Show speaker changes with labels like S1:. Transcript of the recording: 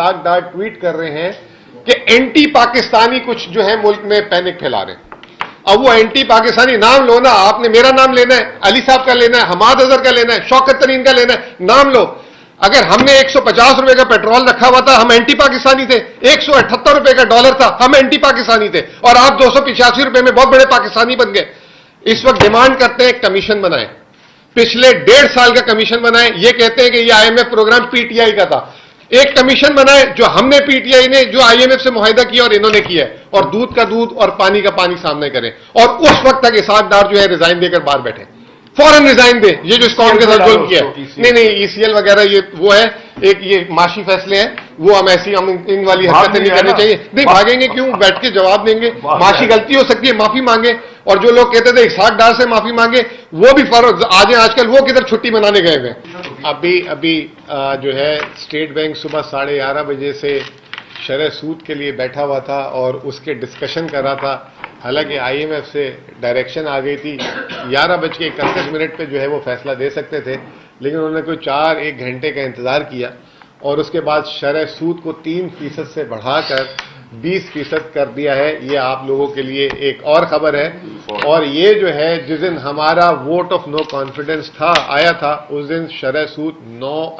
S1: Isaac डार tweet कर रहे हैं कि एंटी पाकिस्तानी कुछ जो है मुल्क में पैनिक फैला रहे हैं। अब वो एंटी पाकिस्तानी नाम लो ना, आपने मेरा नाम लेना है, अली साहब का लेना है, हमाद अजहर का लेना है, शौकत तरीन का लेना है, नाम लो। अगर हमने 150 रुपए का पेट्रोल रखा हुआ था, हम एंटी पाकिस्तानी थे। 178 रुपए का डॉलर था, हम एंटी पाकिस्तानी थे। और आप 285 रुपए में बहुत बड़े पाकिस्तानी बन गए। इस वक्त डिमांड करते हैं कमीशन बनाए, पिछले 1.5 साल का कमीशन बनाए। ये कहते हैं कि ये IMF प्रोग्राम पीटीआई का था। एक कमीशन बनाए जो हमने, पीटीआई ने, जो IMF से मुआहिदा किया और इन्होंने किया है, और दूध का दूध और पानी का पानी सामने करें। और उस वक्त तक इसाक डार जो है रिजाइन देकर बाहर बैठे, फौरन रिजाइन दे। ये जो स्कॉम के साथ जुल्म किया है, नहीं ECL वगैरह ये वो है, एक ये माशी फैसले हैं, वो हम ऐसी हम इन वाली हरकतें नहीं करनी चाहिए। नहीं भागेंगे क्यों, बैठ के जवाब देंगे। माशी गलती हो सकती है, माफी मांगे। और जो लोग कहते थे इसाक डार से माफी मांगे, वो भी फर्क आज आजकल वो किधर छुट्टी मनाने गए हुए। अभी जो है स्टेट बैंक सुबह 11:30 बजे से शरह सूद के लिए बैठा हुआ था और उसके डिस्कशन कर रहा था। हालांकि IMF से डायरेक्शन आ गई थी 11:31 पे जो है वो फैसला दे सकते थे, लेकिन उन्होंने कोई 4-1 घंटे का इंतजार किया और उसके बाद शरह सूद को 3% से बढ़ाकर 20% कर दिया है। ये आप लोगों के लिए एक और खबर है। और ये जो है जिस दिन हमारा वोट ऑफ नो कॉन्फिडेंस था आया था, उस दिन शरह सूद 9